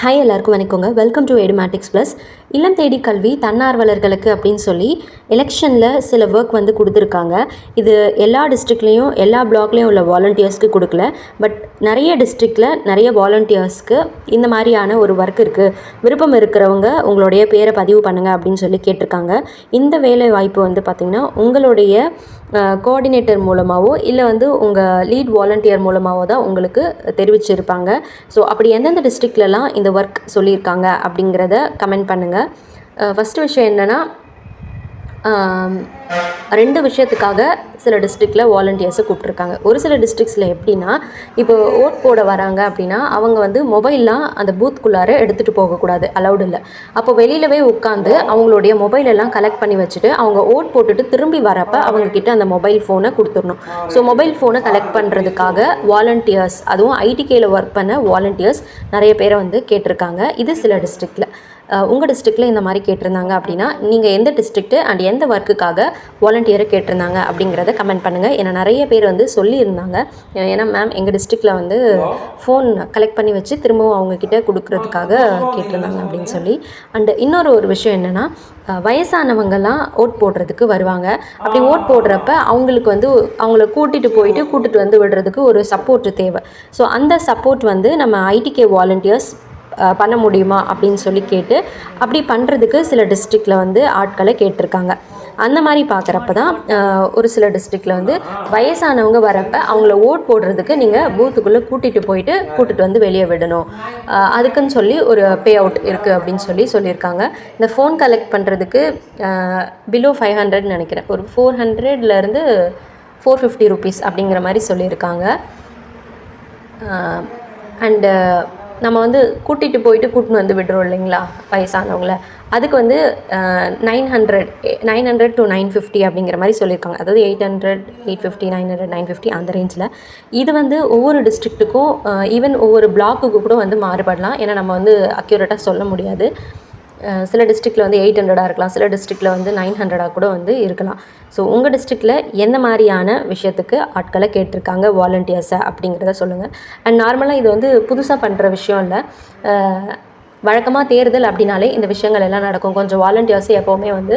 Hi எல்லாருக்கும் வணக்கங்க. Welcome to Edumatics plus. இல்லம் தேடி கல்வி தன்னார்வலர்களுக்கு அப்படின்னு சொல்லி எலெக்ஷனில் சில ஒர்க் வந்து கொடுத்துருக்காங்க. இது எல்லா டிஸ்ட்ரிக்ட்லேயும் எல்லா பிளாக்லேயும் உள்ள வாலண்டியர்ஸ்க்கு கொடுக்கல. பட் நிறைய டிஸ்ட்ரிக்டில் நிறைய வாலண்டியர்ஸ்க்கு இந்த மாதிரியான ஒரு ஒர்க் இருக்குது, விருப்பம் இருக்கிறவங்க உங்களுடைய பேரை பதிவு பண்ணுங்கள் அப்படின்னு சொல்லி கேட்டிருக்காங்க. இந்த வேலை வாய்ப்பு வந்து பார்த்திங்கன்னா உங்களுடைய கோஆர்டினேட்டர் மூலமாகவோ இல்லை வந்து உங்கள் லீட் வாலண்டியர் மூலமாகவோ தான் உங்களுக்கு தெரிவிச்சிருப்பாங்க. ஸோ அப்படி எந்தெந்த டிஸ்ட்ரிக்ட்லலாம் இந்த ஒர்க் சொல்லியிருக்காங்க அப்படிங்கிறத கமெண்ட் பண்ணுங்கள். ஃபஸ்ட்டு விஷயம் என்னென்னா, ரெண்டு விஷயத்துக்காக சில டிஸ்ட்ரிக்டில் வாலண்டியர்ஸை கூப்பிட்ருக்காங்க. ஒரு சில டிஸ்ட்ரிக்ஸில் எப்படின்னா, இப்போ ஓட் போட வராங்க அப்படின்னா அவங்க வந்து மொபைல்லாம் அந்த பூத்துக்குள்ளார எடுத்துகிட்டு போகக்கூடாது, அலௌடு இல்லை. அப்போ வெளியிலவே உட்காந்து அவங்களுடைய மொபைலெல்லாம் கலெக்ட் பண்ணி வச்சுட்டு அவங்க ஓட் போட்டுட்டு திரும்பி வரப்போ அவங்கக்கிட்ட அந்த மொபைல் ஃபோனை கொடுத்துடணும். ஸோ மொபைல் ஃபோனை கலெக்ட் பண்ணுறதுக்காக வாலண்டியர்ஸ், அதுவும் ஐடிகேயில் ஒர்க் பண்ண வாலண்டியர்ஸ் நிறைய பேரை வந்து கேட்டிருக்காங்க. இது சில டிஸ்ட்ரிக்டில். உங்கள் டிஸ்ட்ரிக்டில் இந்த மாதிரி கேட்டிருந்தாங்க அப்படின்னா நீங்கள் எந்த டிஸ்ட்ரிக்ட்டு அண்ட் எந்த ஒர்க்குக்காக வாலண்டியரை கேட்டிருந்தாங்க அப்படிங்கிறத கமெண்ட் பண்ணுங்கள். ஏன்னா நிறைய பேர் வந்து சொல்லியிருந்தாங்க, ஏன்னா மேம் எங்கள் டிஸ்ட்ரிக்டில் வந்து ஃபோன் கலெக்ட் பண்ணி வச்சு திரும்பவும் அவங்கக்கிட்ட கொடுக்குறதுக்காக கேட்டிருந்தாங்க அப்படின்னு சொல்லி. அண்டு இன்னொரு விஷயம் என்னென்னா, வயசானவங்கள்லாம் ஓட் போடுறதுக்கு வருவாங்க. அப்படி ஓட் போடுறப்ப அவங்களுக்கு வந்து அவங்கள கூட்டிகிட்டு வந்து விடுறதுக்கு ஒரு சப்போர்ட்டு தேவை. ஸோ அந்த சப்போர்ட் வந்து நம்ம ஐடிகே வாலண்டியர்ஸ் பண்ண முடியுமா அப்படின்னு சொல்லி கேட்டு அப்படி பண்ணுறதுக்கு சில டிஸ்ட்ரிக்டில் வந்து ஆட்களை கேட்டிருக்காங்க. அந்த மாதிரி பார்க்குறப்ப தான் ஒரு சில டிஸ்ட்ரிக்டில் வந்து வயசானவங்க வரப்போ அவங்கள ஓட் போடுறதுக்கு நீங்கள் பூத்துக்குள்ளே கூட்டிகிட்டு வந்து வெளியே விடணும், அதுக்குன்னு சொல்லி ஒரு பே அவுட் இருக்குது அப்படின்னு சொல்லியிருக்காங்க. இந்த ஃபோன் கலெக்ட் பண்ணுறதுக்கு பிலோ 500 நினைக்கிறேன், ஒரு 400லேருந்து 450 ருபீஸ் அப்படிங்கிற மாதிரி சொல்லியிருக்காங்க. அண்டு நம்ம வந்து கூட்டின்னு வந்து விடுறோம் இல்லைங்களா வயசானவங்கள, அதுக்கு வந்து 900 to 950 அப்படிங்கிற மாதிரி சொல்லியிருக்காங்க. அதாவது 800, 850, 900, 950 அந்த ரேஞ்சில். இது வந்து ஒவ்வொரு டிஸ்ட்ரிக்ட்டுக்கும் ஈவன் ஒவ்வொரு பிளாக்குக்கு கூட வந்து மாறுபடலாம். ஏன்னா நம்ம வந்து அக்யூரேட்டாக சொல்ல முடியாது. சில டிஸ்ட்ரிக்டில் வந்து 800 இருக்கலாம், சில டிஸ்ட்ரிக்டில் வந்து 900 கூட வந்து இருக்கலாம். ஸோ உங்கள் டிஸ்ட்ரிக்டில் எந்த மாதிரியான விஷயத்துக்கு ஆட்களை கேட்டிருக்காங்க வாலண்டியர்ஸை அப்படிங்கிறத சொல்லுங்கள். அண்ட் நார்மலாக இது வந்து புதுசாக பண்ணுற விஷயம் இல்லை. வழக்கமாக தேர்தல் அப்படின்னாலே இந்த விஷயங்கள் எல்லாம் நடக்கும். கொஞ்சம் வாலண்டியர்ஸை எப்போவுமே வந்து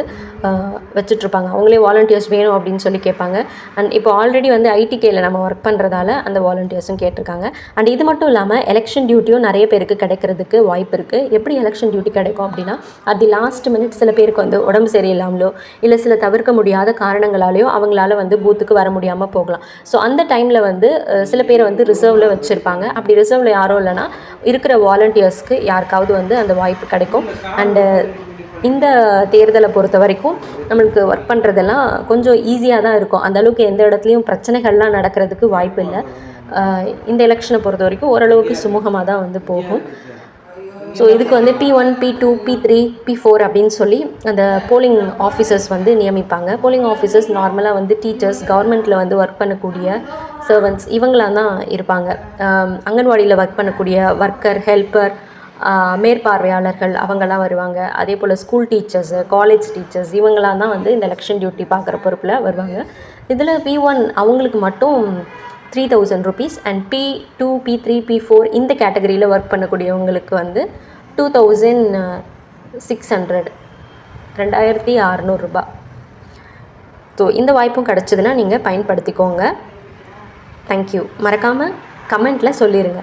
வச்சுட்ருப்பாங்க. அவங்களே வாலண்டியர்ஸ் வேணும் அப்படின்னு சொல்லி கேட்பாங்க. அண்ட் இப்போ ஆல்ரெடி வந்து ஐடிகேயில் நம்ம ஒர்க் பண்ணுறதால அந்த வாலண்டியர்ஸும் கேட்டிருக்காங்க. அண்ட் இது மட்டும் இல்லாமல் எலெக்ஷன் டியூட்டியும் நிறைய பேருக்கு கிடைக்கிறதுக்கு வாய்ப்பு இருக்குது. எப்படி எலெக்ஷன் டியூட்டி கிடைக்கும் அப்படின்னா, அது லாஸ்ட் மினிட் சில பேருக்கு வந்து உடம்பு சரியில்லாமலோ இல்லை சில தவிர்க்க முடியாத காரணங்களாலேயோ அவங்களால வந்து பூத்துக்கு வர முடியாமல் போகலாம். ஸோ அந்த டைமில் வந்து சில பேரை வந்து ரிசர்வில் வச்சுருப்பாங்க. அப்படி ரிசர்வில் யாரும் இல்லைனா இருக்கிற வாலண்டியர்ஸ்க்கு யாருக்காவது வந்து அந்த வாய்ப்பு கிடைக்கும். அண்டு இந்த தேர்தலை பொறுத்த வரைக்கும் நம்மளுக்கு ஒர்க் பண்ணுறதெல்லாம் கொஞ்சம் ஈஸியாக தான் இருக்கும். அந்தளவுக்கு எந்த இடத்துலையும் பிரச்சனைகள்லாம் நடக்கிறதுக்கு வாய்ப்பு இல்லை. இந்த எலெக்ஷனை பொறுத்த வரைக்கும் ஓரளவுக்கு சுமூகமாக தான் வந்து போகும். ஸோ இதுக்கு வந்து P1, P2, P3, P4 அப்படின்னு சொல்லி அந்த போலிங் ஆஃபீஸர்ஸ் வந்து நியமிப்பாங்க. போலிங் ஆஃபீஸர்ஸ் நார்மலாக வந்து டீச்சர்ஸ், கவர்மெண்ட்டில் வந்து ஒர்க் பண்ணக்கூடிய சர்வன்ட்ஸ் இவங்களாம் தான் இருப்பாங்க. அங்கன்வாடியில் ஒர்க் பண்ணக்கூடிய ஒர்க்கர், ஹெல்ப்பர், மேற்பார்வையாளர்கள் அவங்கெல்லாம் வருவாங்க. அதே போல் ஸ்கூல் டீச்சர்ஸு, காலேஜ் டீச்சர்ஸ் இவங்களாம் தான் வந்து இந்த எலெக்ஷன் டியூட்டி பார்க்குற பொறுப்பில் வருவாங்க. இதில் P1 அவங்களுக்கு மட்டும் 3000 rupees and P2, P3, P4 இந்த கேட்டகரியில் ஒர்க் பண்ணக்கூடியவங்களுக்கு வந்து 2600, 2600 ரூபா. ஸோ இந்த வாய்ப்பும் கிடச்சிதுன்னா நீங்கள் பயன்படுத்திக்கோங்க. தேங்க்யூ. மறக்காமல் கமெண்ட்டில் சொல்லிடுங்க.